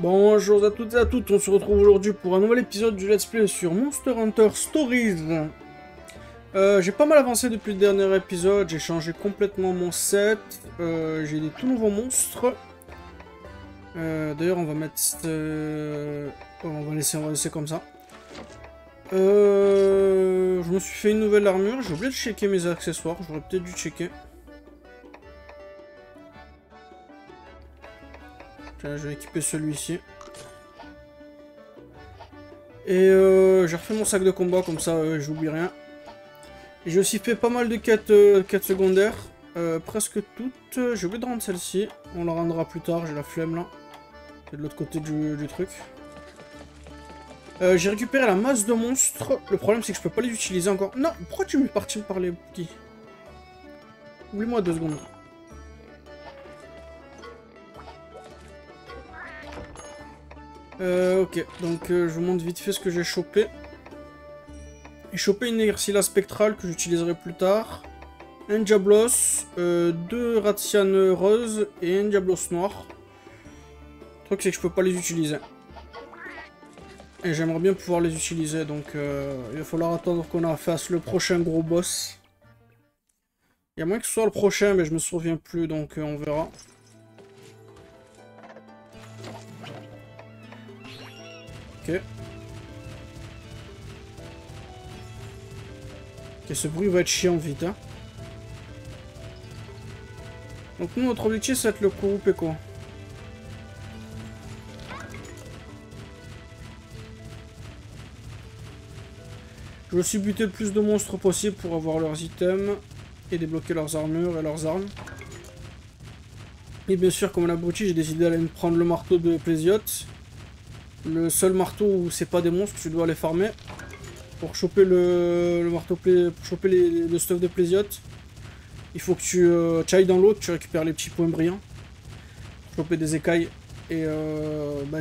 Bonjour à toutes et à toutes, on se retrouve aujourd'hui pour un nouvel épisode du Let's Play sur Monster Hunter Stories. J'ai pas mal avancé depuis le dernier épisode, j'ai changé complètement mon set, j'ai des tout nouveaux monstres. D'ailleurs on va mettre... on va laisser comme ça. Je me suis fait une nouvelle armure, j'ai oublié de checker mes accessoires, j'aurais peut-être dû checker. Tiens, je vais équiper celui-ci. Et j'ai refait mon sac de combat, comme ça j'oublie rien. J'ai aussi fait pas mal de quêtes secondaires. Presque toutes. J'ai oublié de rendre celle-ci. On la rendra plus tard, j'ai la flemme là. C'est de l'autre côté du truc. J'ai récupéré la masse de monstres. Le problème c'est que je peux pas les utiliser encore. Non, pourquoi tu m'es parti par les petits? Oublie-moi 2 secondes. Ok, donc je vous montre vite fait ce que j'ai chopé. J'ai chopé une Nerscylla spectrale que j'utiliserai plus tard. Un Diablos, 2 Ratian roses et un Diablos noir. Le truc c'est que je peux pas les utiliser. Et j'aimerais bien pouvoir les utiliser, donc il va falloir attendre qu'on fasse le prochain gros boss. Il y a moins que ce soit le prochain, mais je me souviens plus, donc on verra. Ok. Ok, ce bruit va être chiant vite, hein. Donc nous, notre objectif, ça va être le Kurupeko. Je veux aussi buter le plus de monstres possible pour avoir leurs items et débloquer leurs armures et leurs armes. Et bien sûr, comme un abruti, j'ai décidé d'aller me prendre le marteau de Plésiote. Le seul marteau où c'est pas des monstres, tu dois les farmer. Pour choper le marteau, pour choper le stuff de Plésiote, il faut que tu ailles dans l'eau, que tu récupères les petits points brillants. Pour choper des écailles. Et bah,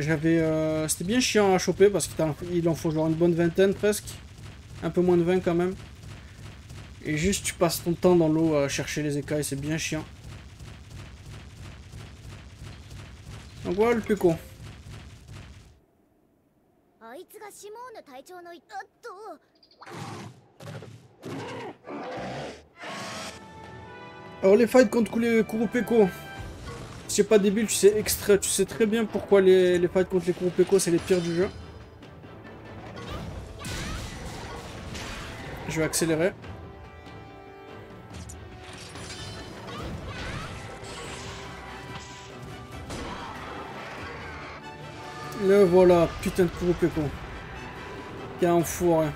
c'était bien chiant à choper parce qu'il en faut genre une bonne vingtaine presque. Un peu moins de 20 quand même. Et juste tu passes ton temps dans l'eau à chercher les écailles, c'est bien chiant. Donc voilà le Peko. Alors les fights contre les Kurupeko. Si c'est pas débile, tu sais très bien pourquoi les fights contre les Kurupeko c'est les pires du jeu. Je vais accélérer. Le voilà, putain de Kurupeko. Quel enfoiré.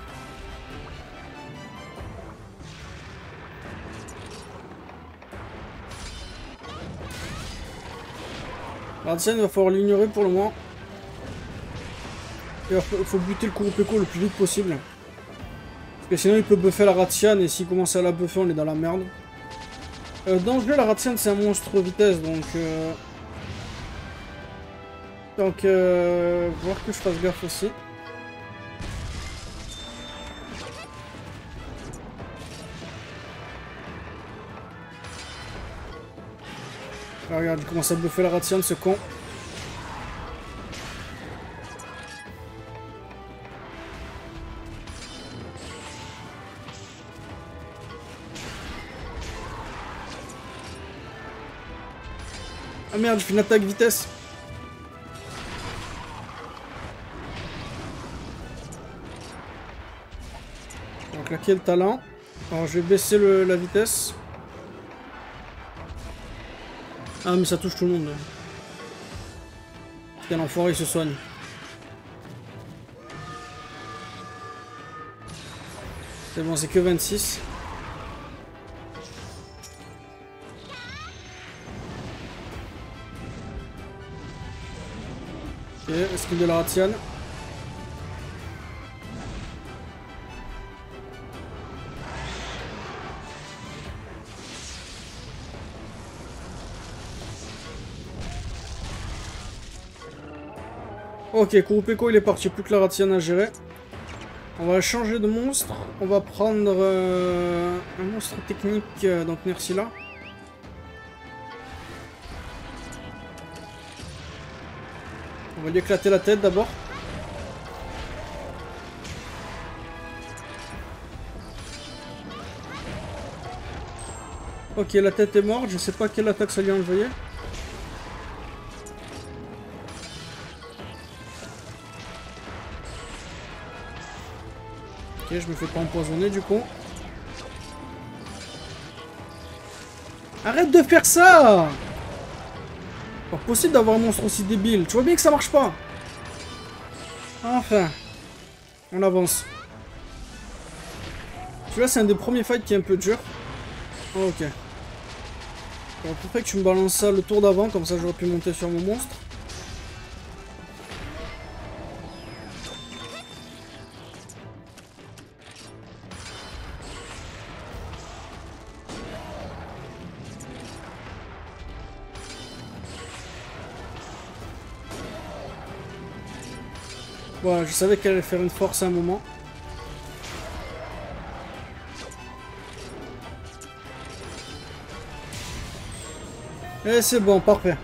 Ratian, il va falloir l'ignorer pour le moment. Il faut buter le Kurupeko le plus vite possible. Parce que sinon il peut buffer la Ratian et s'il commence à la buffer on est dans la merde. Dans le jeu la Ratian c'est un monstre vitesse donc... voir que je fasse gaffe aussi. Ah, regarde, il commence à buffer la Ratian, ce con. Ah merde, je fais une attaque vitesse. Donc là, qui est le talent. Alors je vais baisser la vitesse. Ah mais ça touche tout le monde. Putain l'enfoiré il se soigne. C'est bon, c'est que 26. Ok, esquive de la Ratian. Ok, Kurupeko il est parti, plus que la Ratian à gérer. On va changer de monstre. On va prendre un monstre technique, donc Nerscylla. On va lui éclater la tête d'abord. Ok, la tête est morte. Je sais pas quelle attaque ça lui a envoyé. Ok, je me fais pas empoisonner du coup. Arrête de faire ça! Pas possible d'avoir un monstre aussi débile. Tu vois bien que ça marche pas. Enfin. On avance. Celui-là, c'est un des premiers fights qui est un peu dur. Oh, ok. Alors, peut-être que tu me balances ça le tour d'avant, comme ça j'aurais pu monter sur mon monstre. Voilà, je savais qu'elle allait faire une force à un moment. Et c'est bon, parfait.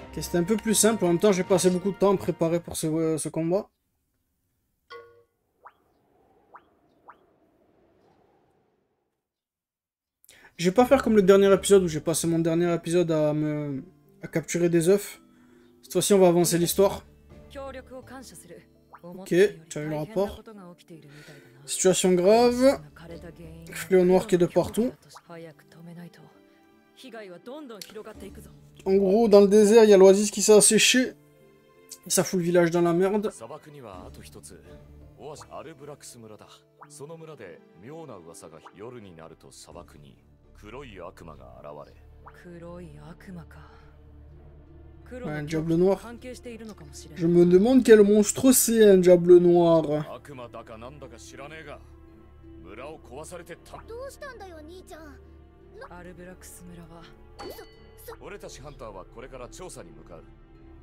Ok, c'était un peu plus simple. En même temps, j'ai passé beaucoup de temps à me préparer pour ce combat. Je vais pas faire comme le dernier épisode où j'ai passé mon dernier épisode à capturer des œufs. Cette fois-ci, on va avancer l'histoire. Ok, tu as eu le rapport. Situation grave. Fléau noir qui est de partout. En gros, dans le désert, il y a l'oasis qui s'est asséché. Ça fout le village dans la merde. Ouais, un diable noir. Je me demande quel monstre c'est, un diable noir.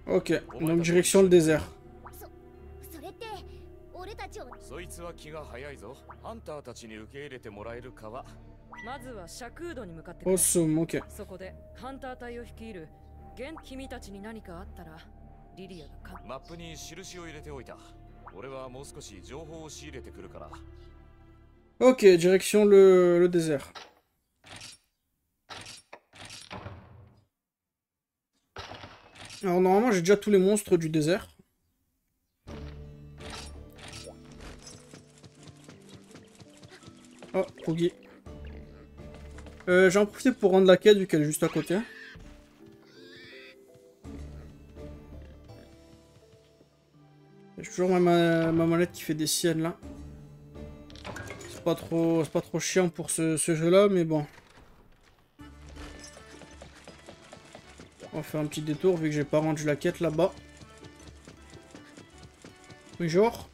Ok, donc direction le désert. Awesome, ok. Ok, direction le désert. Alors normalement j'ai déjà tous les monstres du désert. Oh, Poggy. J'en profite pour rendre la quête vu qu'elle est juste à côté. J'ai toujours ma manette qui fait des siennes là. C'est pas trop chiant pour ce jeu-là, mais bon. On va faire un petit détour vu que j'ai pas rendu la quête là-bas. Bonjour.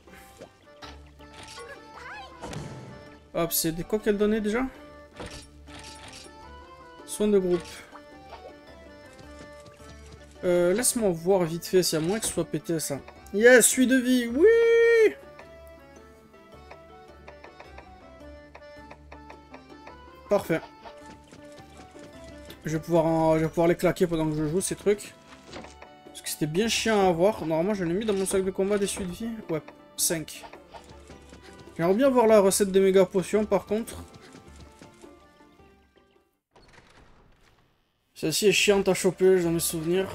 Hop, c'est des quoi qu'elle donnait déjà? Soin de groupe. Laisse-moi voir vite fait, s'il y a moins que ce soit pété ça. Yes, suis de vie, oui! Parfait. Je vais pouvoir les claquer pendant que je joue ces trucs. Parce que c'était bien chiant à avoir. Normalement, je l'ai mis dans mon sac de combat des suites de vie. Ouais, 5. J'aimerais bien voir la recette des méga potions par contre. Celle-ci est chiante à choper, dans mes souvenirs.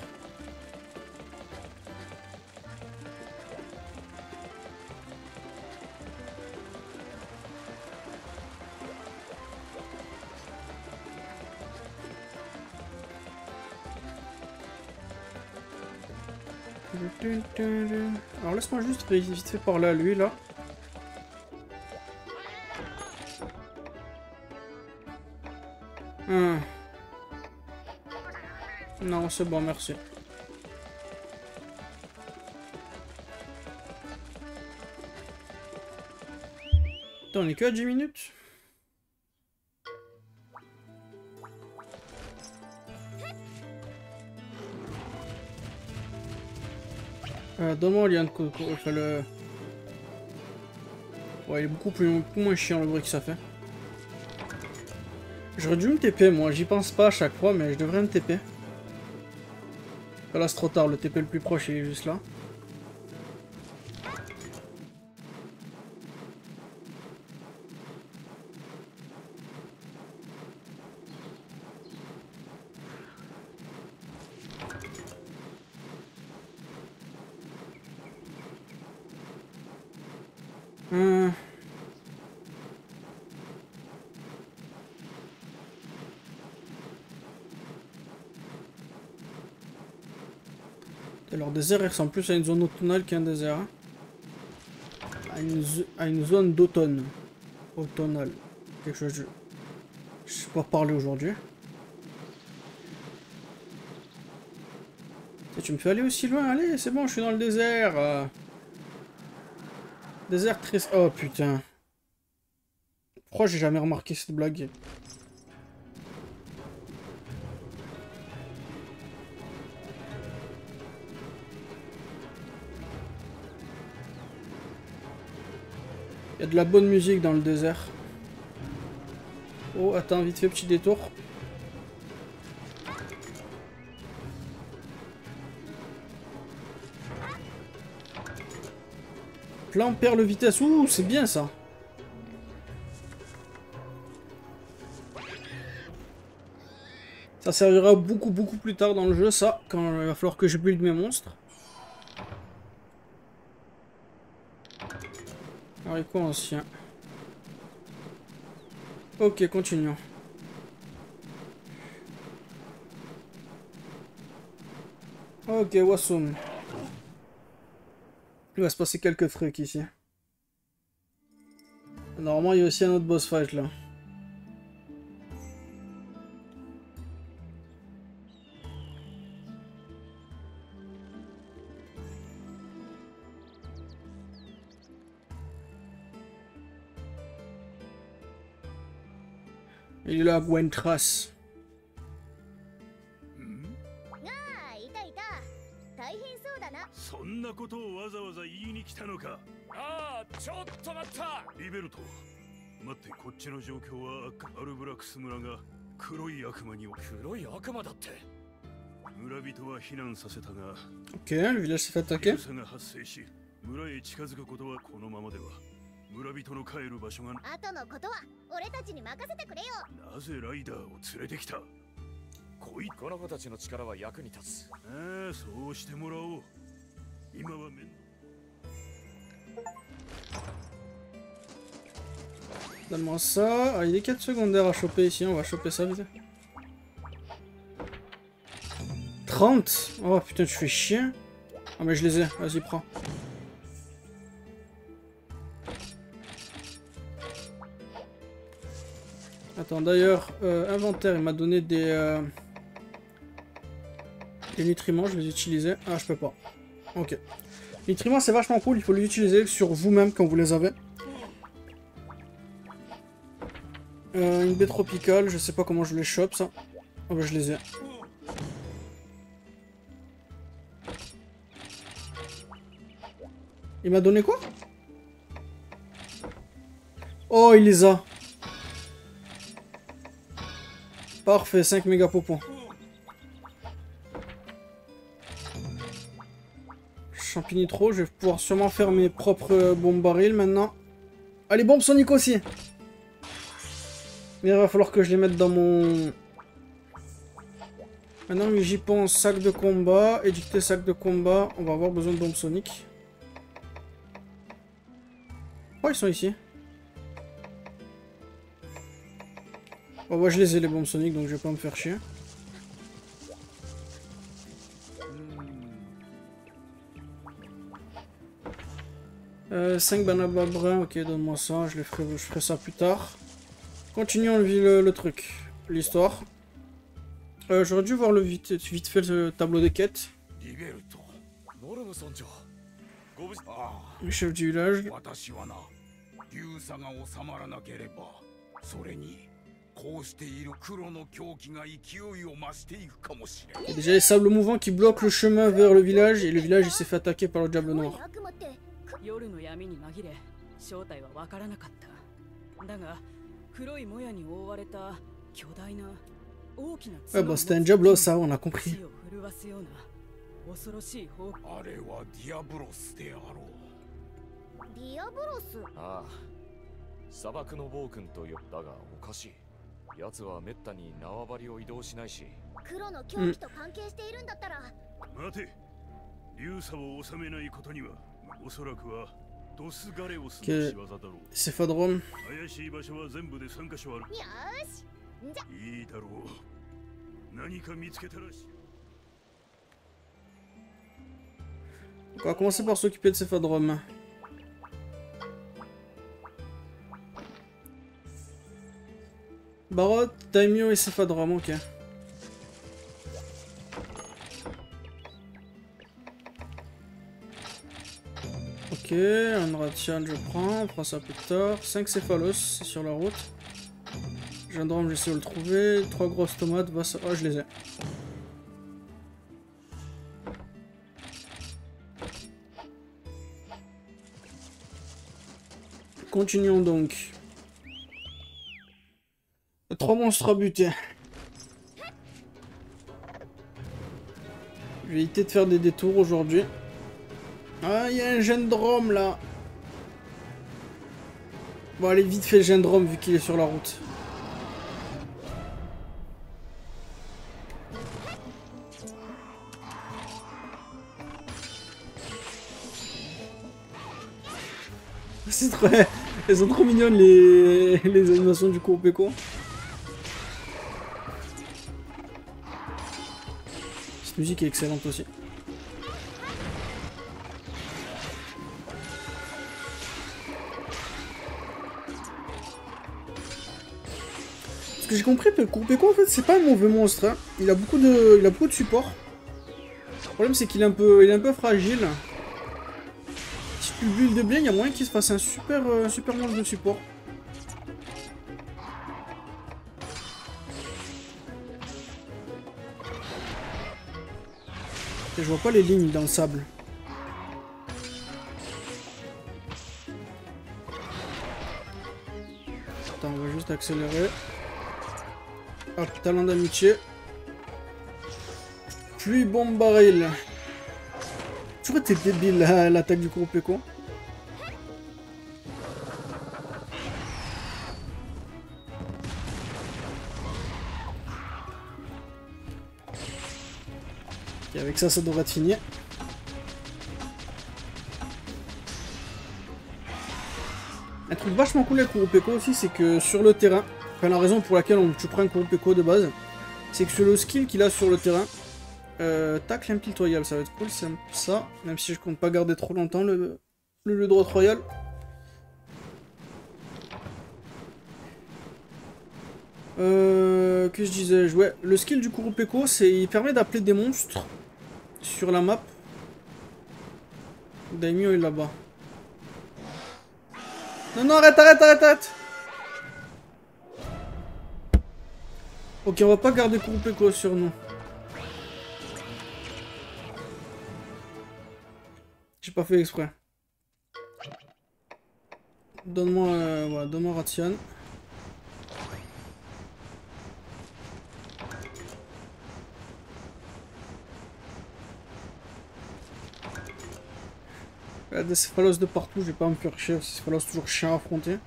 Alors laisse-moi juste vite fait par là, lui là. Non, c'est bon, merci. Attends, on est que à 10 minutes. Donne-moi le lien de enfin, le... Ouais, il est beaucoup moins chiant le bruit que ça fait. J'aurais dû me TP moi, j'y pense pas à chaque fois mais je devrais me TP. Là c'est trop tard, le TP le plus proche il est juste là. Alors désert il ressemble plus à une zone automnale qu'un désert. Hein. À une zone d'automne. Automnale. Quelque chose. Je sais pas parler aujourd'hui. Tu me fais aller aussi loin? Allez, c'est bon, je suis dans le désert. Désert triste. Oh putain. Pourquoi j'ai jamais remarqué cette blague? Il y a de la bonne musique dans le désert. Oh, attends, vite fait, petit détour. Là, on perd le vitesse. Ouh, c'est bien ça. Ça servira beaucoup plus tard dans le jeu, ça, quand il va falloir que je build mes monstres. Haricot ancien. Ok, continuons. Ok, Wassoum. Il va se passer quelques trucs ici. Normalement, il y a aussi un autre boss fight là. Il est là, Gwentras. そんなことをわざわざ言いに来たのか。ああ、ちょっと待った。リベルト、待って、こっちの状況はアルブラクス村が黒い悪魔に。黒い悪魔だって。村人は避難させたが。Ok, le village s'est fait attaquer. が発生し、村へ近づくことはこのままでは。村人の帰る場所が。後のことは俺たちに任せてくれよ。なぜライダーを連れてきた。この子たちの力は役に立つ。ああ、そうしてもらおう。 Donne-moi ça. Ah, il y a des quêtes secondaires à choper ici. On va choper ça vite. 30. Oh putain, tu fais chier. Ah, mais je les ai. Vas-y, prends. Attends, d'ailleurs, inventaire, il m'a donné des nutriments. Je vais les utiliser. Ah, je peux pas. Ok. Les nutriments c'est vachement cool, il faut les utiliser sur vous-même quand vous les avez. Une baie tropicale, je sais pas comment je les chope ça. Ah bah je les ai. Il m'a donné quoi? Oh il les a. Parfait, 5 méga popons. Champigny trop, je vais pouvoir sûrement faire mes propres bombes barils maintenant. Ah, les bombes soniques aussi. Mais il va falloir que je les mette dans mon... Maintenant que j'y pense, sac de combat, édicter sac de combat, on va avoir besoin de bombes soniques. Oh, ils sont ici. Oh, bah, je les ai les bombes soniques, donc je vais pas me faire chier. 5 banabas bruns, ok, donne-moi ça, je ferai ça plus tard. Continuons le truc, l'histoire. J'aurais dû voir vite fait le tableau des quêtes. Le chef du village. Il y a déjà les sables mouvants qui bloquent le chemin vers le village et le village il s'est fait attaquer par le diable noir. 夜の闇に紛れ正体は分からなかった。だが黒いもやに覆われた巨大な大きな Ouais, bah c'était un Diablo, ça, on a compris. 地を震わすような恐ろしい方あれはディアブロスであろう。ディアブロス。ああ、砂漠の暴君と言ったがおかしい。奴はめったに縄張りを移動しないし。黒の狂気と関係しているんだったら、待て、流砂を収めないことにはおそらくはドスガレオスの仕業だろう。 Céphadrome. 怪しい場所は全部で3カ所ある。よーし。じゃ、いいだろう。何か見つけたらし。 On va commencer par s'occuper de Céphadrome. Barot, Daimyo et Céphadrome, ok. Ok, un Ratian je prends, on fera ça plus tard. 5 Céphalos, c'est sur la route. Gendrome, j'essaie de le trouver. 3 grosses tomates, oh je les ai. Continuons donc. 3 monstres à buter. Je vais éviter de faire des détours aujourd'hui. Ah, il y a un Gendrome là. Bon, allez, vite fait Gendrome vu qu'il est sur la route. C'est très... Elles sont trop mignonnes les animations du Kurupeko. Cette musique est excellente aussi. Ce que j'ai compris, le Kurupeko en fait c'est pas un mauvais monstre. Hein. Il a beaucoup de support. Le problème c'est qu'il est un peu fragile. Si tu le builds bien, il y a moyen qu'il se fasse un super monstre de support. Et je vois pas les lignes dans le sable. Attends, on va juste accélérer. Hop, talent d'amitié. Pluie bombe baril. Tu vois, t'es débile l'attaque du Kurupeko. Et avec ça, ça devrait être fini. Un truc vachement cool avec Kurupeko aussi, c'est que sur le terrain, enfin la raison pour laquelle tu prends un Kurupeko de base, c'est que sur le skill qu'il a sur le terrain, tac, l'Impulse Royal, ça va être cool, c'est ça, même si je compte pas garder trop longtemps le lieu de droite royal. Que je disais, ouais, le skill du Kurupeko, il permet d'appeler des monstres sur la map. Daimyo est là-bas. Non, non, arrête. Ok, on va pas garder Kurupeko sur nous. J'ai pas fait exprès. Donne-moi voilà, donne-moi Ratian. Il y a des Céphalos de partout, je vais pas me faire chier, Céphalos toujours chiant à affronter.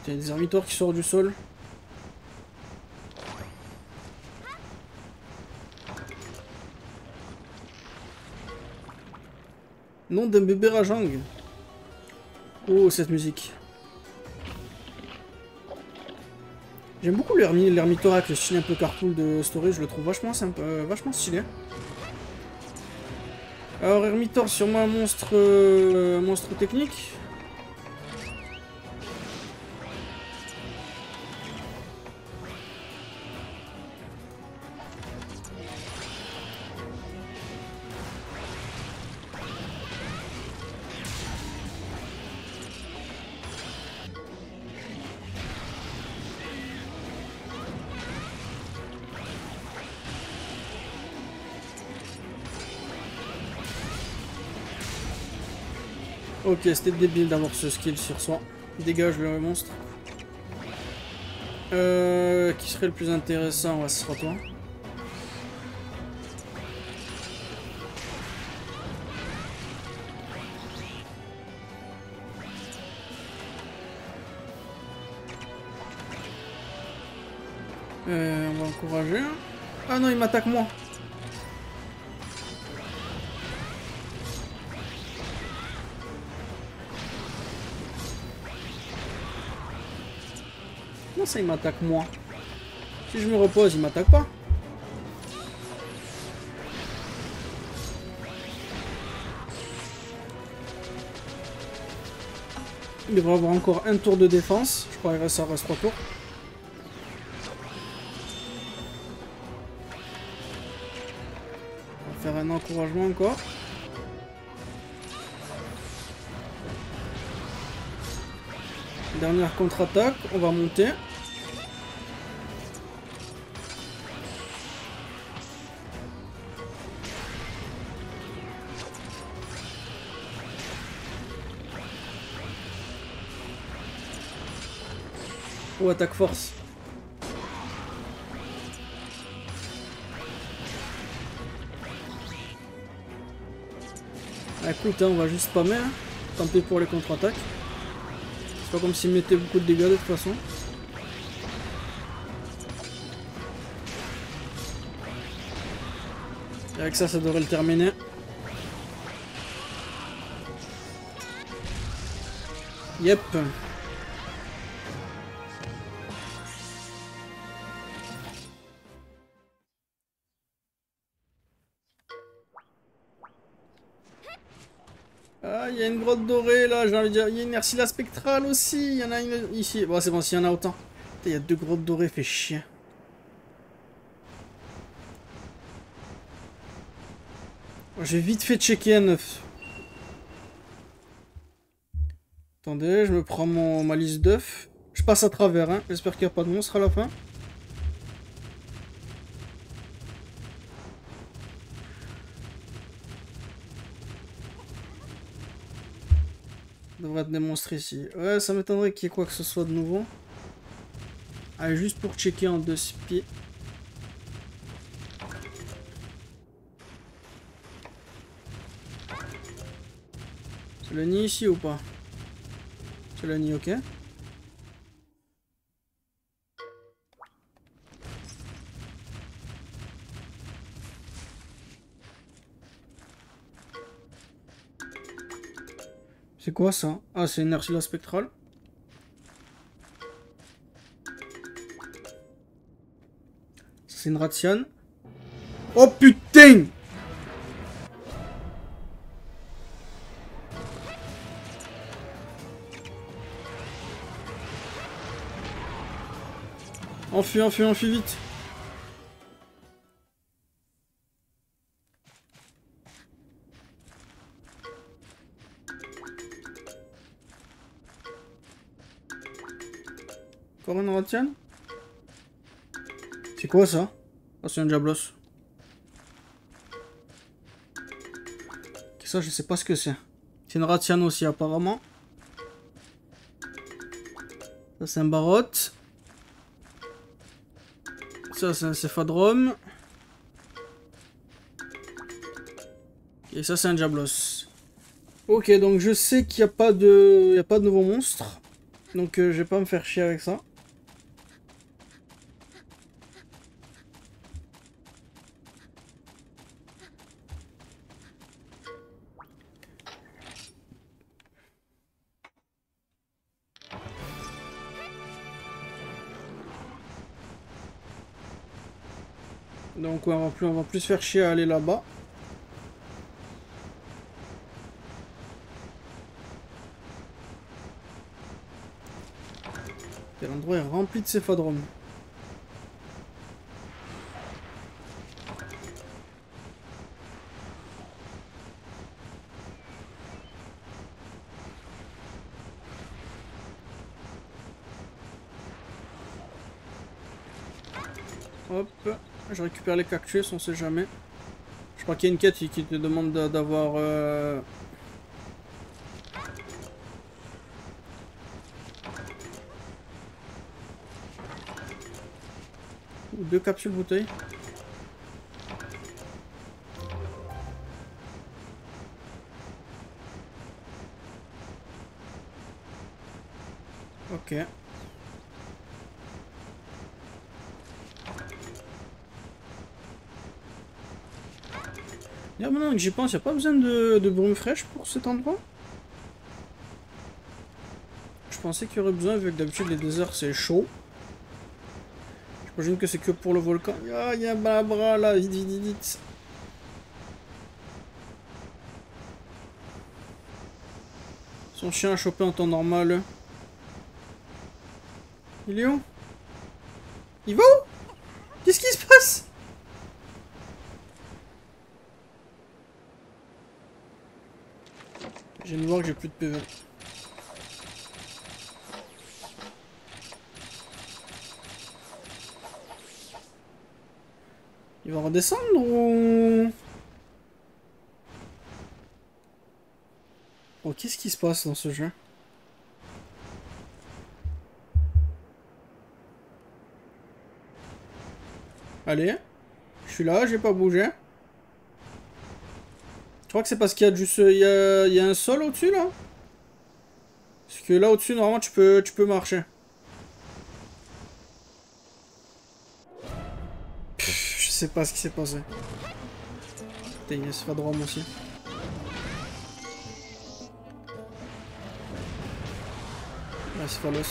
Il y a des ermitoires qui sortent du sol. Nom d'un bébé Rajang. Oh, cette musique. J'aime beaucoup l'Hermitora avec le style un peu cartoon de Story, je le trouve vachement sympa, vachement stylé. Alors Hermitor, sûrement un monstre technique. Ok, c'était débile d'avoir ce skill sur soi. Dégage le monstre. Qui serait le plus intéressant? Ouais, ce sera toi. On va encourager. Ah non, il m'attaque moi. Comment ça, il m'attaque moi? Si je me repose, il m'attaque pas. Il devrait avoir encore un tour de défense. Je crois que ça reste 3 tours. On va faire un encouragement encore. Dernière contre-attaque, on va monter. Ou attaque force. Ah, écoute, hein, on va juste spammer. Hein. Tant pis pour les contre-attaques. C'est pas comme s'il mettait beaucoup de dégâts de toute façon. Et avec ça, ça devrait le terminer. Yep. Ah, il y a une grotte dorée là, j'ai envie de dire. Il y a une Ursula spectrale aussi. Il y en a une ici. Bon, c'est bon, s'il y en a autant. Il y a 2 grottes dorées, fait chier. J'ai vite fait checker à 9. Attendez, je me prends ma liste d'œufs. Je passe à travers, hein. J'espère qu'il n'y a pas de monstre à la fin. Devrait être des monstres ici. Ouais, ça m'étonnerait qu'il y ait quoi que ce soit de nouveau. Allez, juste pour checker en 2 spies. C'est le nid ici ou pas? C'est le nid, ok. C'est quoi ça? Ah, c'est une Ursula spectrale. C'est une Ratian. Oh putain! Enfuis, enfuis, enfuis vite. Encore une Ratian? C'est quoi ça? Ah, c'est un Diablos. Ça, je sais pas ce que c'est. C'est une Ratian aussi, apparemment. Ça, c'est un Barot. Ça, c'est un Céphadrome. Et ça, c'est un Diablos. Ok, donc je sais qu'il n'y a pas de... nouveaux monstres. Donc, je vais pas me faire chier avec ça. Donc ouais, on va plus se faire chier à aller là-bas. L'endroit est rempli de céphadromes. Hop. Je récupère les cactus, on sait jamais. Je crois qu'il y a une quête qui te demande d'avoir Ou 2 capsules bouteilles. Ok. Là, maintenant que j'y pense, il n'y a pas besoin de brume fraîche pour cet endroit? Je pensais qu'il y aurait besoin, vu que d'habitude les déserts c'est chaud. J'imagine que c'est que pour le volcan. Ah, il y a un Balabra là, vite, vite, vite, vite. Son chien a chopé en temps normal. Il est où? Il va où? Qu'est-ce qui se passe? Je viens de voir que j'ai plus de PV. Il va redescendre ou... Oh, qu'est-ce qui se passe dans ce jeu? Allez. Je suis là, j'ai pas bougé. Je crois que c'est parce qu'il y a juste... Il y a un sol au-dessus, là. Parce que là, au-dessus, normalement, tu peux marcher. Je sais pas ce qui s'est passé. Putain, il y a ce Fadrom aussi. Ah, c'est Phalos.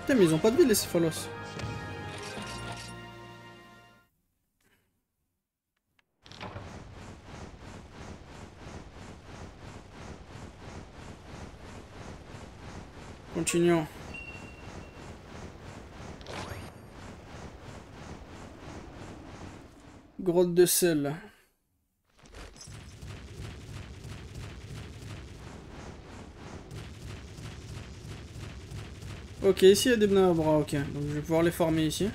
Putain, mais ils ont pas de vie, les Céphalos. Continuons. Grotte de sel. Ok, ici il y a des Bnabra, ok. Donc je vais pouvoir les farmer ici.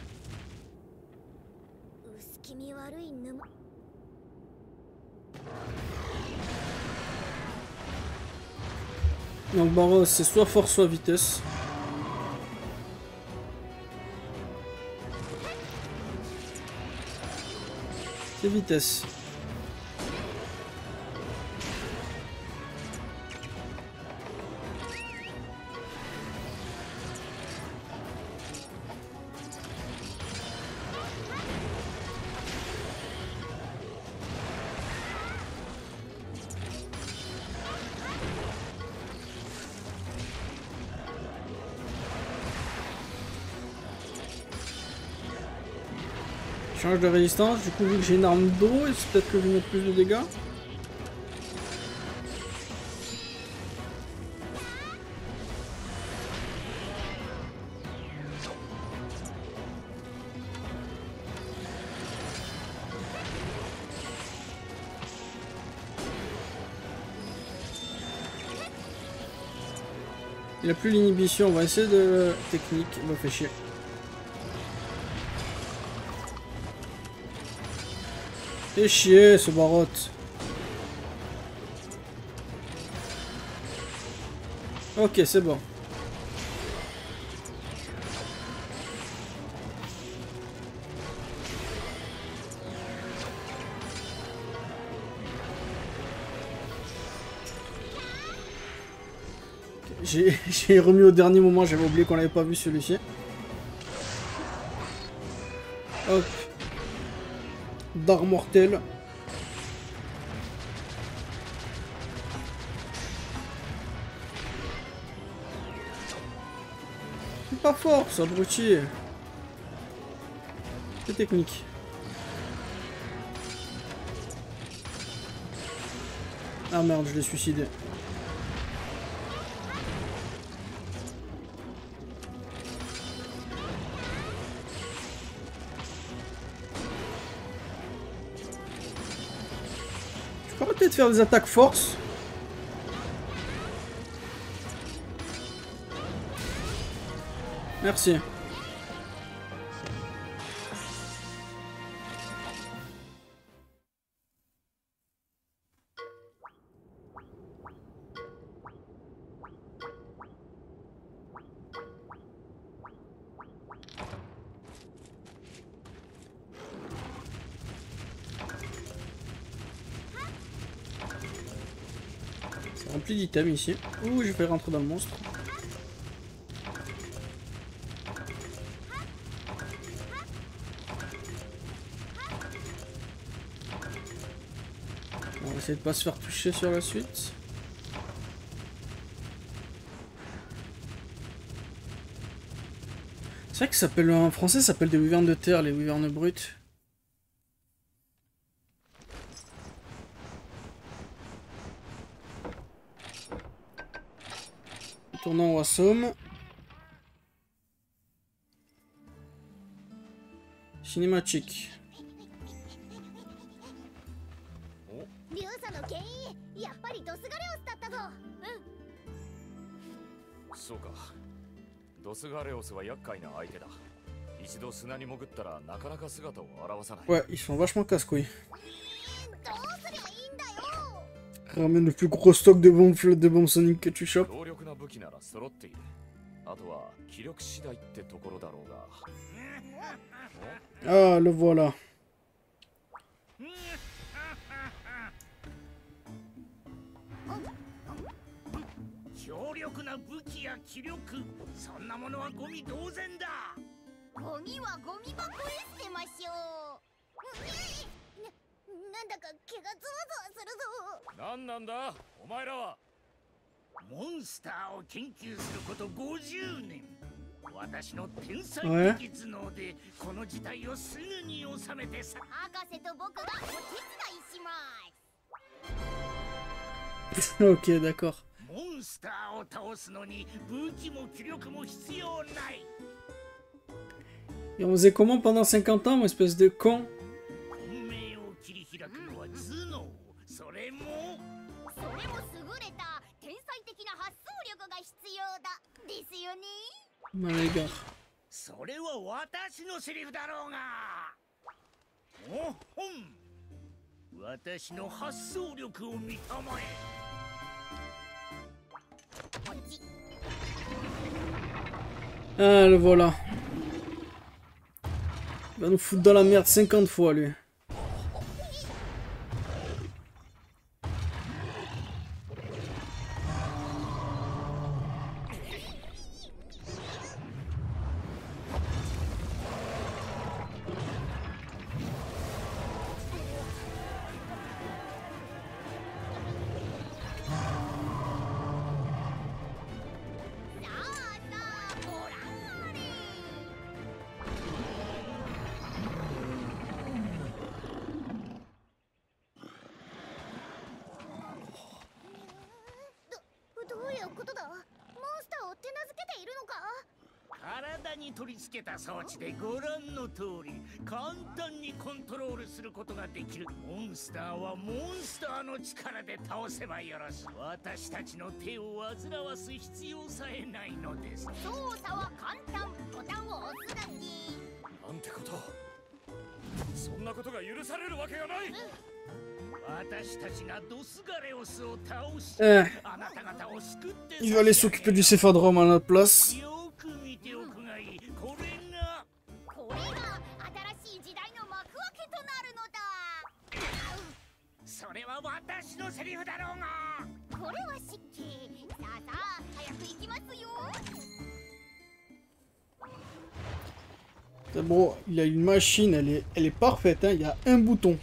Donc Baros, c'est soit force, soit vitesse. C'est vitesse. Change de résistance, du coup vu que j'ai une arme d'eau, c'est peut-être que je vais mettre plus de dégâts. Il a plus l'inhibition, on va essayer de technique, il me fait chier. Fais chier ce barotte. Ok, c'est bon. J'ai remis au dernier moment, j'avais oublié qu'on l'avait pas vu celui-ci. Hop. Dard mortel. C'est pas fort, ça, abruti. C'est technique. Ah merde, je l'ai suicidé. Je pourrais peut-être faire des attaques force. Merci. Rempli d'items ici. Ouh, j'ai fait rentrer dans le monstre. On va essayer de pas se faire toucher sur la suite. C'est vrai que ça s'appelle en français, ça s'appelle des wyvernes de terre, les wyvernes brutes. Tournant au Somme. Cinématique. リュウサの原因やっぱりドスガレオスだったぞ。そうか。ドスガレオスは厄介な相手だ。一度砂に潜ったらなかなか姿を現さない。 Ouais, ils sont vachement casse-couilles. どうすりゃいいんだよ。 Ramène le plus gros stock de bombes Sonic que tu chopes. 強力な武器なら揃っている。あとは気力次第ってところだろうが。 Ah, le voilà. 強力な武器や気力、そんなものはゴミ同然だ。ゴミはゴミ箱へ捨てましょう。なんだか毛がゾワゾワするぞ。なんなんだお前らは。モンスターを研究すること50年。私の天才的頭脳でこの事態をすぐに収めてさ。博士と僕がお手伝いします。Ok, d'accord. モンスターを倒すのに武器も気力も必要ない。 Et on faisait comment pendant 50 ans, mon espèce de con? 運命を切り開くのは頭脳。それも優れた天才的な発想力が必要だ。ですよね。 My gars. それは私のセリフだろうが。おほん。私の発想力を見たまえ。 Ah, le voilà. Il va nous foutre dans la merde 50 fois, lui.取り付けた装置でご覧の通り簡単にコントロールすることができる。モンスターはモンスターの力で倒せばよろしい。私たちの手を煩わす必要さえないのです。操作は簡単。ボタンを押すだけ。なんてこと。そんなことが許されるわけがない。私たちがドスガレオスを倒し、あなた方を救って。 Il va aller s'occuper du céphadrome à notre place. よく見ておくがいい。これが新しい時代の幕開けとなるのだ。それは私のセリフだろうが。これは失敬。さあさあ早く行きますよ。 Bon, il a une machine, elle est parfaite, hein. Il y a un bouton.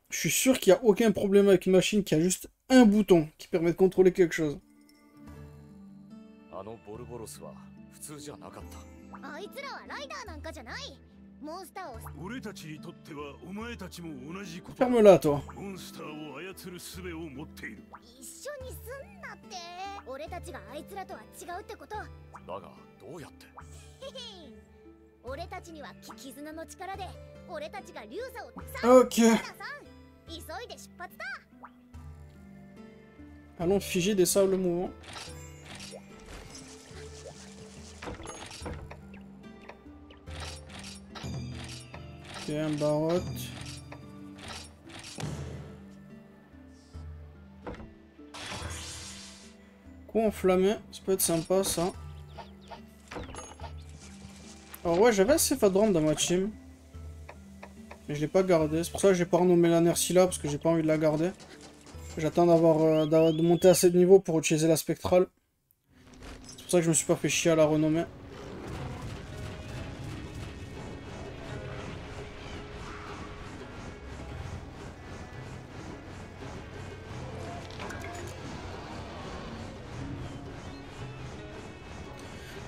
Je suis sûr qu'il n'y a aucun problème avec une machine qui a juste un bouton qui permet de contrôler quelque chose. あのボルボロスは普通じゃなかった。あいつらはライダーなんかじゃない。モンスターを。俺たちにとってはお前たちも同じこと。 Ferme-la, toi. モンスターを操る術を持っている。一緒にすんなって。俺たちがあいつらとは違うってこと。だがどうやって。 俺たちには絆の力で俺たちがリュウサを。 Ok. 急いで出発だ。 Allons figer des sables mouvants. Ok, un barotte. Coup enflammé, ça peut être sympa ça. Alors ouais, j'avais un céphadrome dans ma team. Mais je l'ai pas gardé, c'est pour ça que j'ai pas renommé la Nersila parce que j'ai pas envie de la garder. J'attends de monter assez de niveau pour utiliser la spectrale. C'est pour ça que je me suis pas fait chier à la renommer.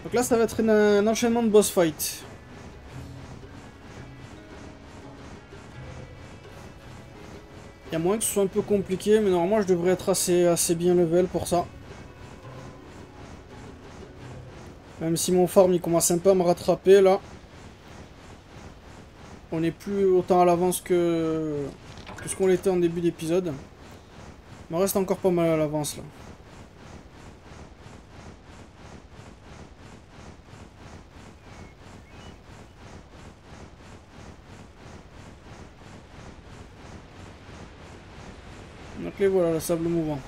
Donc là, ça va être un enchaînement de boss fight. Il y a moyen que ce soit un peu compliqué, mais normalement je devrais être assez bien level pour ça. Même si mon farm il commence un peu à me rattraper là. On n'est plus autant à l'avance que ce qu'on l'était en début d'épisode. Mais on reste encore pas mal à l'avance là. Donc et voilà le sable mouvant.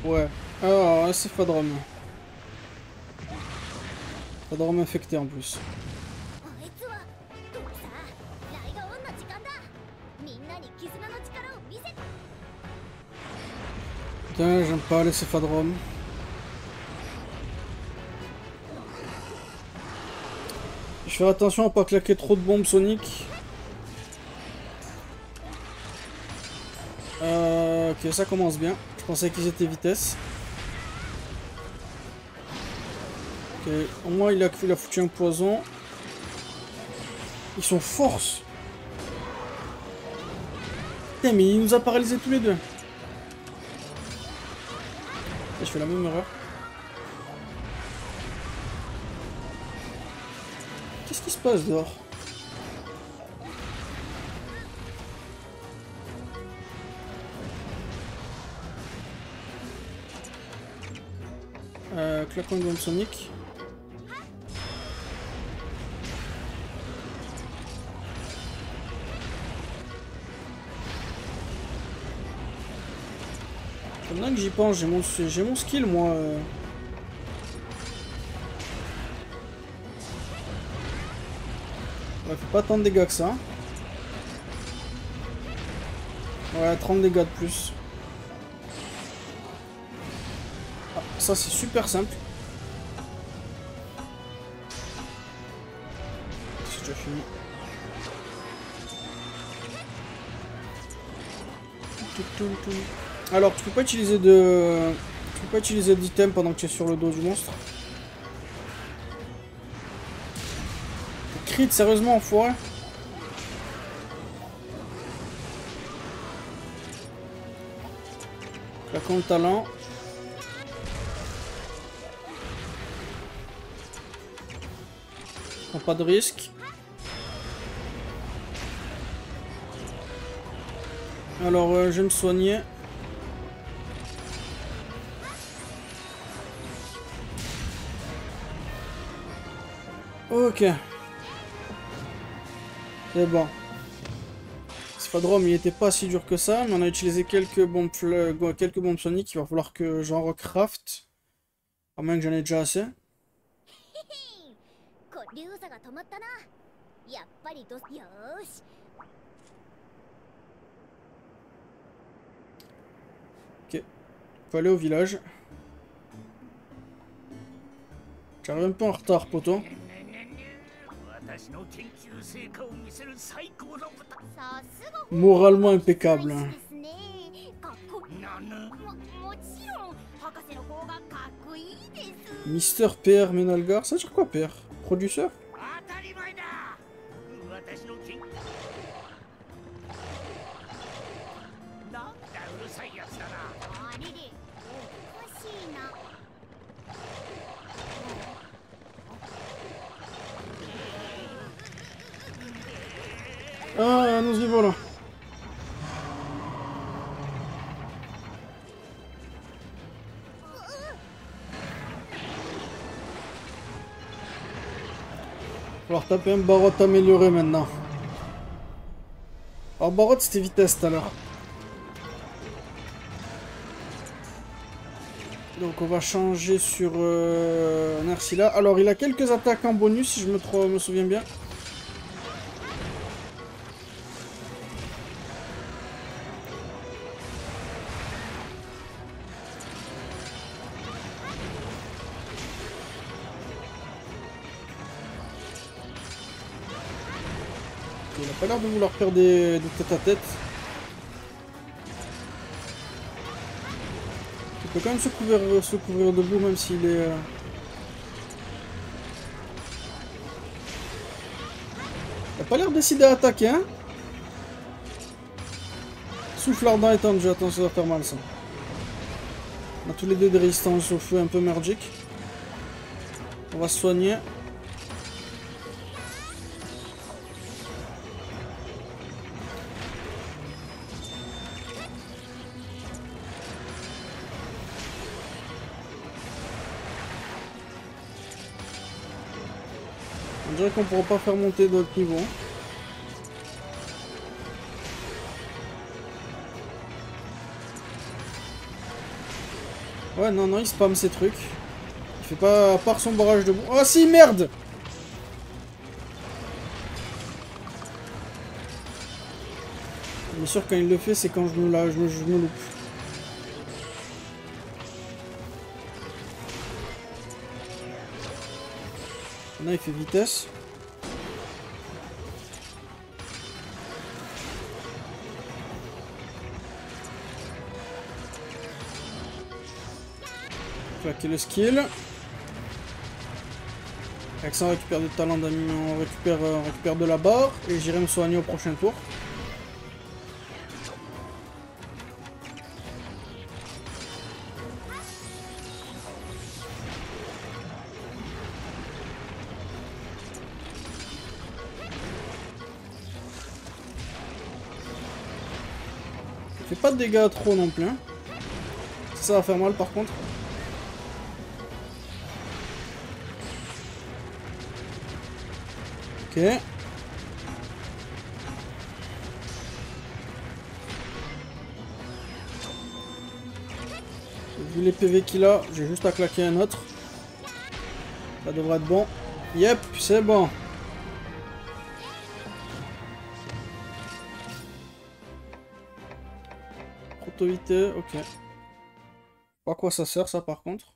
Ouais. Ah, c'est Fadrum. Fadrum infecté en plus. Putain, j'aime pas laisser Fadrum. Je fais attention à pas claquer trop de bombes Sonic. Ok, ça commence bien. Je pensais qu'ils étaient vitesse. Ok, au moins il a foutu un poison. Ils sont force. Putain, mais il nous a paralysés tous les deux. Et je fais la même erreur. Qu'est-ce qui se passe dehors? Claquons de bombe Sonic. Maintenant que j'y pense, j'ai mon skill moi. Ouais, fait pas tant de dégâts que ça. Ouais, 30 dégâts de plus. Ah, ça c'est super simple. C'est déjà fini. Alors tu peux pas utiliser d'item pendant que tu es sur le dos du monstre. Crit, sérieusement enfoiré. Claquons le talent. Prends pas de risque. Alors je vais me soigner. Ok. C'est bon. Sphaddrum il était pas si dur que ça, mais on a utilisé quelques bombes soniques, il va falloir que j'en recraft. À moins que j'en ai déjà assez. Ok. Faut aller au village. J'arrive un peu en retard, poteau. Moralement impeccable. Mister PR Menalgar, ça veut dire quoi PR? Producteur? Ah, nous y voilà. va retaper un Barot amélioré maintenant. Alors Barot c'était vitesse tout à l'heure. Donc on va changer sur Narcilla. Alors il a quelques attaques en bonus si je me souviens bien. Il a pas l'air de vouloir faire des tête à tête. Il peut quand même se couvrir debout même s'il est... Il a pas l'air décidé à attaquer, hein. Souffle ardent étendu, attends, ça va faire mal ça. On a tous les deux des résistances au feu un peu merdiques. On va se soigner. On dirait qu'on pourra pas faire monter d'autres niveaux. Ouais, non, il spam ces trucs. Il fait pas, à part son barrage de boue. Oh si, merde! Bien sûr, quand il le fait, c'est quand je me loupe. Là, il fait vitesse. Claquer le skill. Avec ça, on récupère du talent d'amis, on récupère de la barre. Et j'irai me soigner au prochain tour. Il fait pas de dégâts trop non plus. Hein. Ça va faire mal par contre. Ok. Vu les PV qu'il a, j'ai juste à claquer un autre. Ça devrait être bon. Yep, c'est bon. Protovité, ok. Pas à quoi ça sert ça par contre.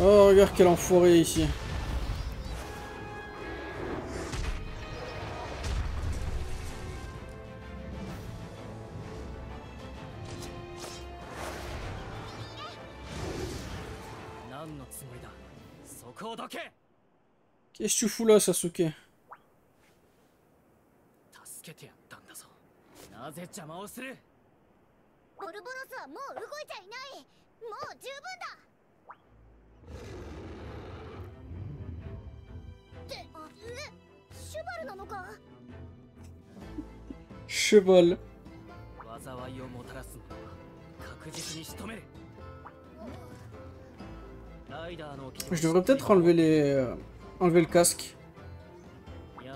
Oh, regarde quel enfoiré ici. Qu'est-ce que tu fous là, Sasuke? 助けてやったんだぞ。なぜ邪魔をする？ボルボロスはもう動いちゃいない。もう十分だ。シュバルなのか？ Cheval. 災いをもたらすのは確実に仕留める。Je devrais peut-être enlever le casque. Y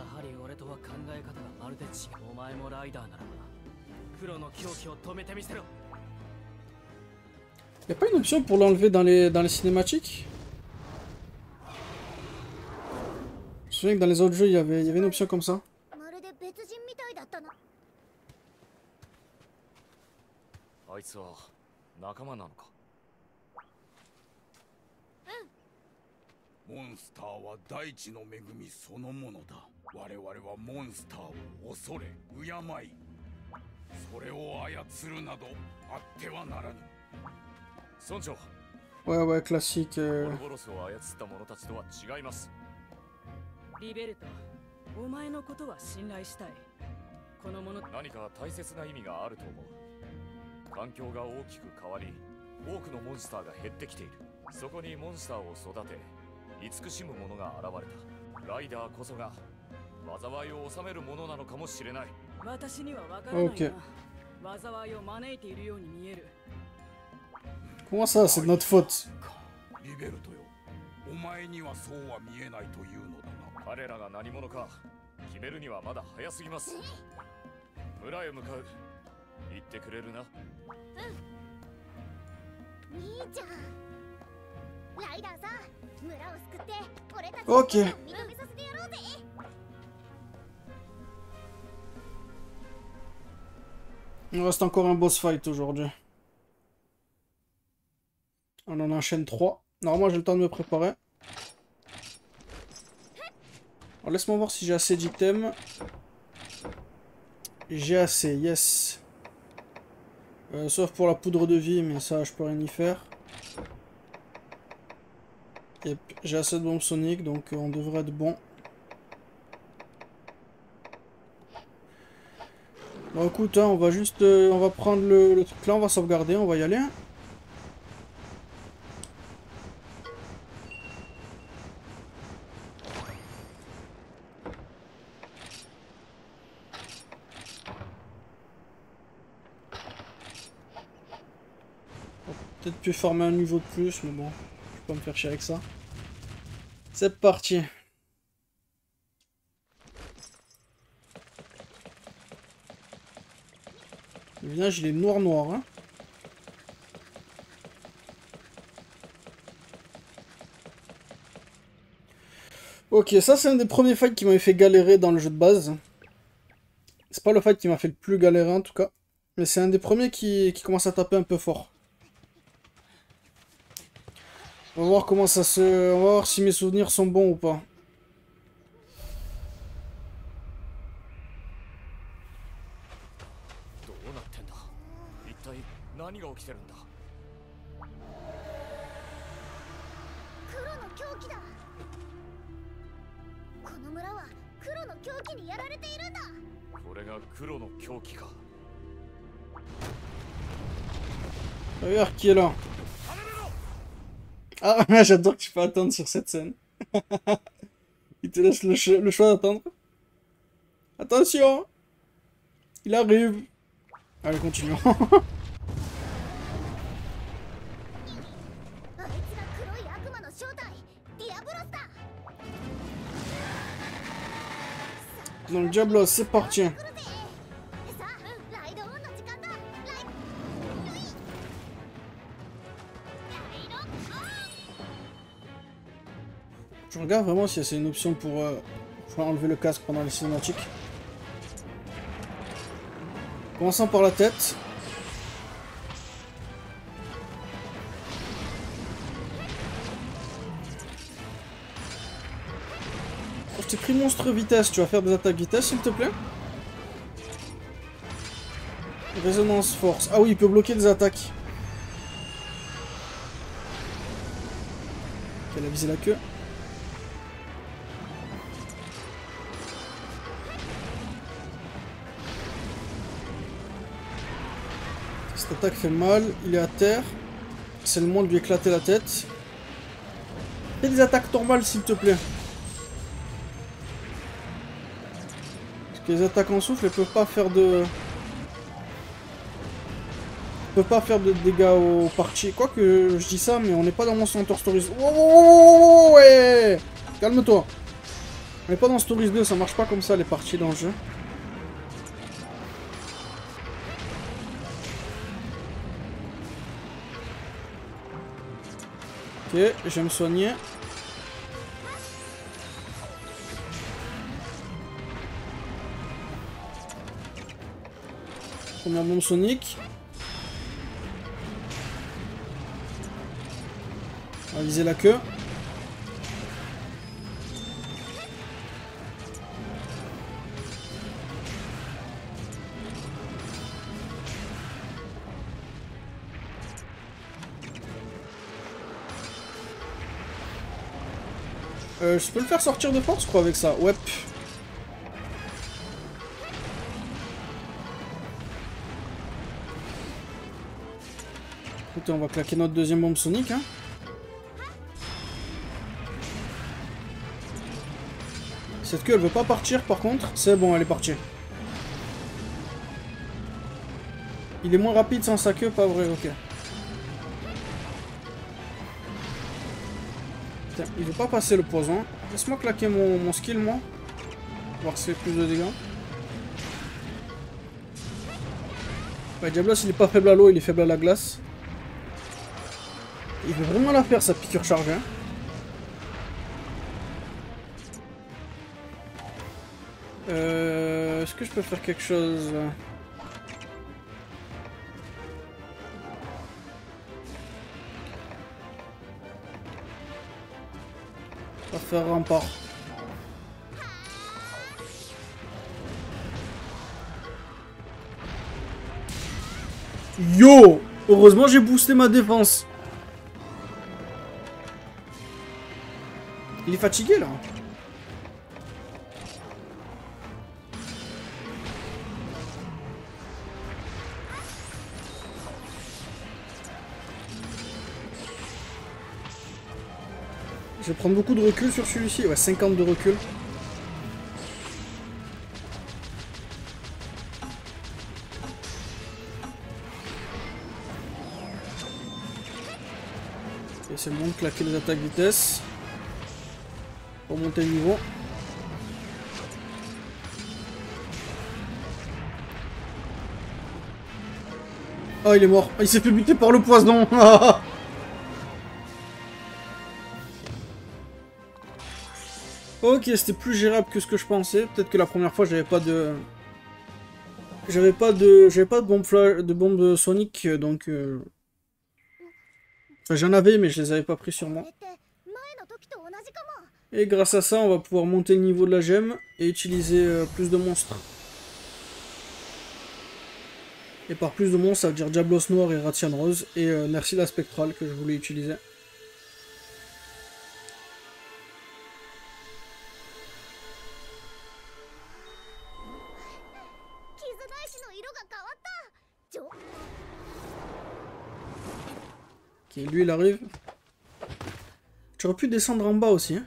a pas une option pour l'enlever dans les cinématiques? Je me souviens que dans les autres jeux, il y avait une option comme ça. あいつは仲間なのか。モンスターは大地の恵みそのものだ。我々はモンスターを恐れ敬い、それを操るなどあってはならぬ。村長。Ouais, classique. ボルボロスを操った者たちとは違います。リベルト、お前のことは信頼したい。この者何か大切な意味があると思う。環境が大きく変わり、多くのモンスターが減ってきている。そこにモンスターを育て、慈しむ者が現れた。ライダーこそが災いを収めるものなのかもしれない。私にはわからないな。 Ok. 災いを招いているように見える。 Comment ça, c'est de notre faute? リベルトよ、お前にはそうは見えないというのだな。彼らが何者か決めるにはまだ早すぎます。村へ向かう。言ってくれるな。兄ちゃん、ライダーさん、村を救って俺たちオッケー認めさせてやろうぜ。 Il reste encore un boss fight aujourd'hui. On en enchaîne 3. Normalement j'ai le temps de me préparer. Alors laisse-moi voir si j'ai assez d'items. J'ai assez, yes. Sauf pour la poudre de vie, mais ça je peux rien y faire. Yep, j'ai assez de bombes soniques, donc on devrait être bon. Bon écoute, hein, on va juste... on va prendre le truc là, on va sauvegarder, on va y aller. Hein. Peut-être pu former un niveau de plus, mais bon, je vais pas me faire chier avec ça. C'est parti. Le village il est noir hein. Ok, ça c'est un des premiers fights qui m'avait fait galérer dans le jeu de base. C'est pas le fight qui m'a fait le plus galérer en tout cas. Mais c'est un des premiers qui commence à taper un peu fort. On va voir comment ça se... On va voir si mes souvenirs sont bons ou pas. 何が起きてるんだ。黒の狂気だ。この村は黒の狂気にやられているんだ。これが黒の狂気か。Regarde qui est là. Ah, j'adore que tu peux attendre sur cette scène. Il te laisse le choix d'attendre. Attention, il arrive. Allez, continuons. Donc Diablos, c'est parti. Je regarde vraiment si c'est une option pour enlever le casque pendant les cinématiques. Commençons par la tête. Oh, je t'ai pris monstre vitesse, tu vas faire des attaques vitesse s'il te plaît? Résonance force. Ah oui, il peut bloquer des attaques. Ok, elle a visé la queue. Cette attaque fait mal, il est à terre. C'est le moment de lui éclater la tête. Fais des attaques normales s'il te plaît. Parce que les attaques en souffle, elles peuvent pas faire de... dégâts aux parties. Quoique je dis ça, mais on n'est pas dans Monster Hunter Stories. Oh, ouais. Calme-toi. On n'est pas dans Stories 2, ça marche pas comme ça les parties dans le jeu. Ok, je vais me soigner. Première bombe sonique. On va viser la queue. Je peux le faire sortir de force, je crois, avec ça. Ouais. Écoutez, on va claquer notre deuxième bombe sonique. Hein. Cette queue, elle veut pas partir par contre. C'est bon, elle est partie. Il est moins rapide sans sa queue, pas vrai, ok. Putain, il veut pas passer le poison. Laisse-moi claquer mon skill, moi. Voir si c'est plus de dégâts. Ouais, Diablos, il est pas faible à l'eau, il est faible à la glace. Il veut vraiment la faire, sa piqûre chargée. Hein. Est-ce que je peux faire quelque chose? On va faire rempart. Yo! Heureusement j'ai boosté ma défense. Il est fatigué là. Je vais prendre beaucoup de recul sur celui-ci. Ouais, 50 de recul. Et c'est le moment de claquer les attaques vitesse. Pour monter le niveau. Ah, il est mort. Il s'est fait buter par le poison. Ok, c'était plus gérable que ce que je pensais. Peut-être que la première fois, j'avais pas de bombe flash, de bombe sonique, donc enfin, j'en avais, mais je les avais pas pris sur moi. Et grâce à ça, on va pouvoir monter le niveau de la gemme et utiliser plus de monstres. Et par plus de monstres, ça veut dire Diablos Noir et Ratian Rose. Et merci la spectrale que je voulais utiliser. Ok, lui il arrive. J'aurais pu descendre en bas aussi. Hein.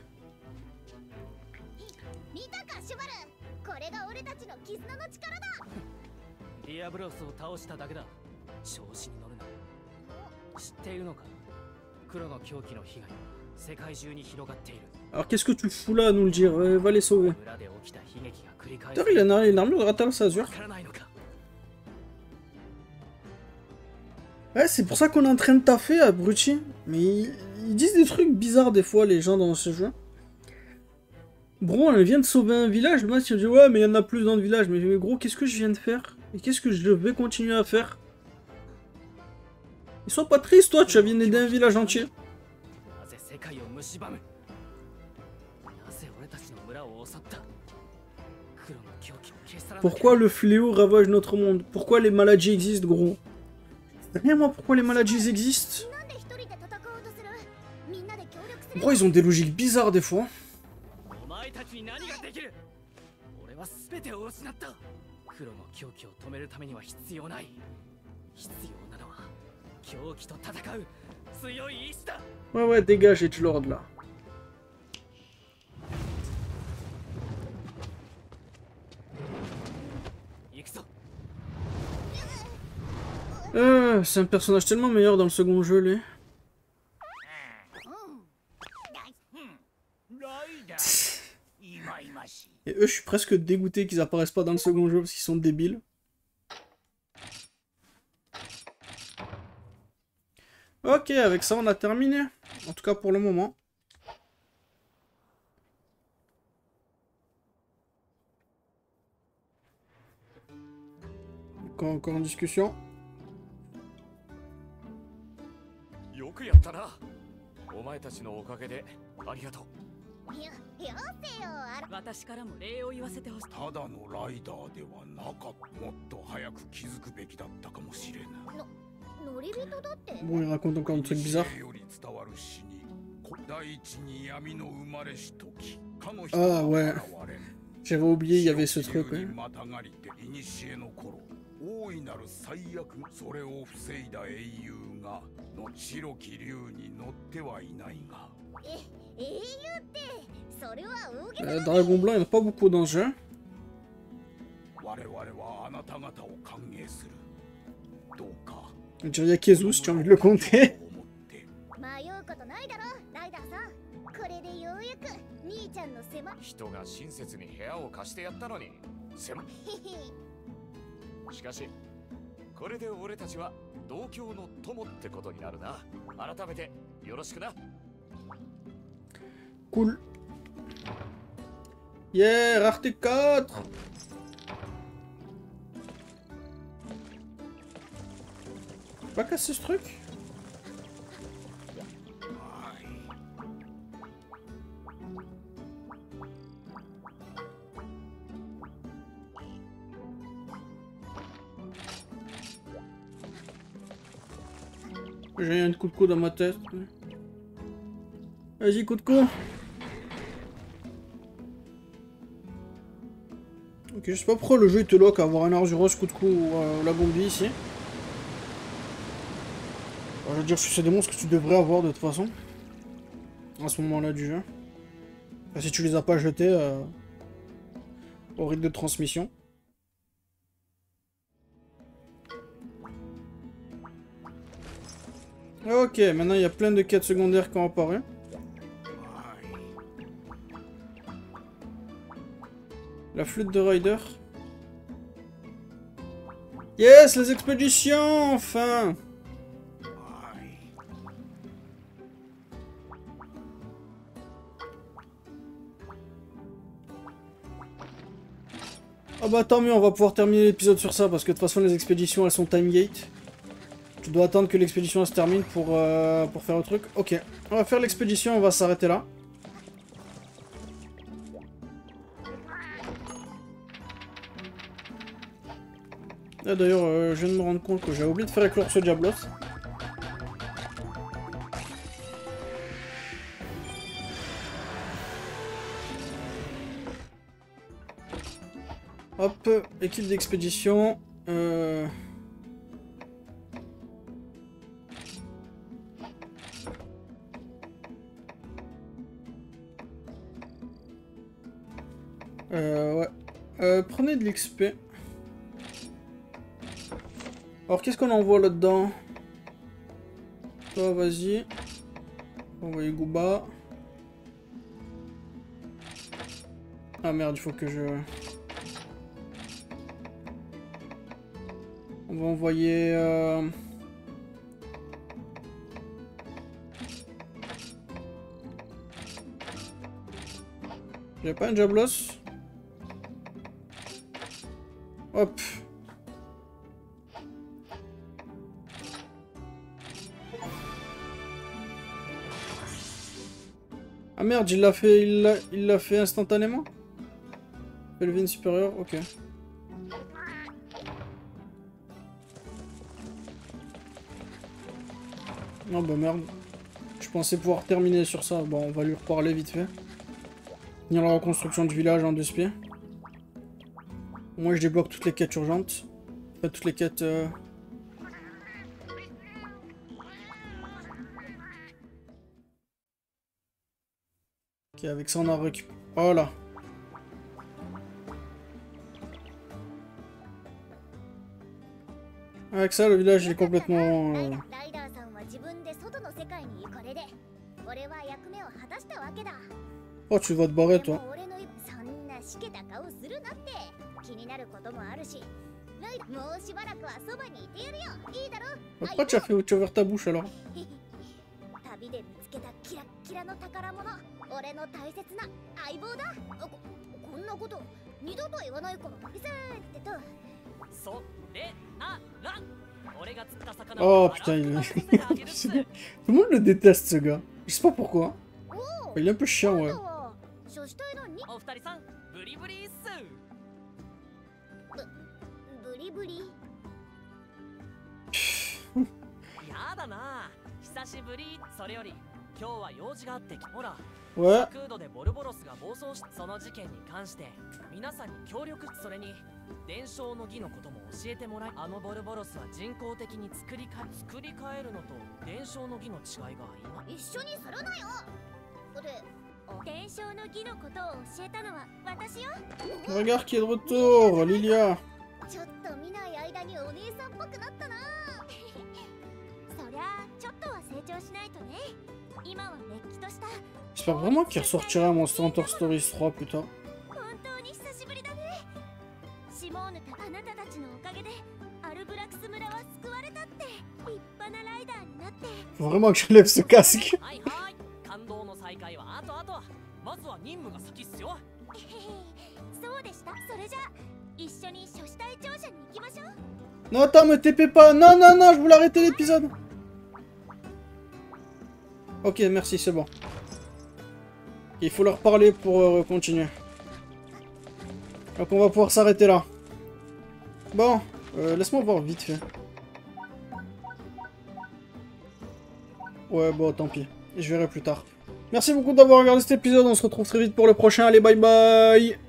Alors qu'est-ce que tu fous là à nous le dire? Va les sauver. D'ailleurs il a une armure de Rathalos Azur. Ouais, c'est pour ça qu'on est en train de taffer, abruti. Mais ils disent des trucs bizarres des fois, les gens dans ce jeu. Bro, on vient de sauver un village. Le mec il dit ouais, mais il y en a plus dans le village. Mais gros, qu'est-ce que je viens de faire? Et qu'est-ce que je vais continuer à faire? Ils sont pas tristes, toi, tu viens d'aider un village entier. Pourquoi le fléau ravage notre monde? Pourquoi les maladies existent, gros? Rien moi pourquoi les maladies existent. Gros, ils ont des logiques bizarres des fois. Ouais, dégage Edgelord là. C'est un personnage tellement meilleur dans le second jeu, lui. Et eux, je suis presque dégoûté qu'ils apparaissent pas dans le second jeu parce qu'ils sont débiles. Ok, avec ça, on a terminé. En tout cas, pour le moment. Encore en discussion. Bon, il raconte encore un truc bizarre. Ah ouais. J'avais oublié, il y avait ce truc. Ouais. 大いなる最悪それを防いだ英雄がの白き竜に乗ってはいないが Dragon blanc, il n'y en a pas beaucoup dans le jeu. Je dirais Yakezu si tu as envie de le compter. Cool. Yeah, rareté 4. Pas casser ce truc. J'ai un coup de coude dans ma tête. Vas-y, coup de coude. Ok, je sais pas pourquoi le jeu il te lock à avoir un Arzuros, coup de coude ou la Gombi ici. Alors, je veux dire, c'est des monstres que tu devrais avoir de toute façon. À ce moment-là du jeu. Enfin, si tu les as pas jetés au rythme de transmission. Ok, maintenant il y a plein de quêtes secondaires qui ont apparu. La flûte de Ryder. Yes, les expéditions, enfin! Ah bah tant mieux, on va pouvoir terminer l'épisode sur ça, parce que de toute façon les expéditions elles sont time gate. Tu dois attendre que l'expédition se termine pour faire le truc. Ok, on va faire l'expédition, on va s'arrêter là. Là d'ailleurs, je viens de me rendre compte que j'avais oublié de faire éclore ce Diablos. Hop, équipe d'expédition. Ouais. Prenez de l'XP. Alors, qu'est-ce qu'on envoie là-dedans? Toi, vas-y. Envoyer Gooba. Ah merde, il faut que je... On va envoyer... J'ai pas un Diablos? Hop. Ah merde, il l'a fait, il l'a fait instantanément? Pelvin supérieur, ok. Non bah merde. Je pensais pouvoir terminer sur ça. Bon, on va lui reparler vite fait. Finir la reconstruction du village en 2 spies. Moi je débloque toutes les quêtes urgentes. Enfin, toutes les quêtes... Ok, avec ça on a récupéré... Voilà. Avec ça le village est complètement... Oh, tu vas te barrer toi. Pourquoi tu as ouvert ta bouche alors? Oh putain, tout le monde le déteste ce gars. Je sais pas pourquoi. Il est un peu chiant, ouais. Ouais. Regarde qui est de retour, Lilia. J'espère vraiment qu'il ressortira Monster Hunter Stories 3 plus tard. Faut vraiment que je lève ce casque. Non, attends, me TP pas. Non, non, non, je voulais arrêter l'épisode. Ok, merci, c'est bon. Il faut leur parler pour continuer. Donc on va pouvoir s'arrêter là. Bon, laisse-moi voir vite fait. Ouais, bon, tant pis. Je verrai plus tard. Merci beaucoup d'avoir regardé cet épisode. On se retrouve très vite pour le prochain. Allez, bye bye.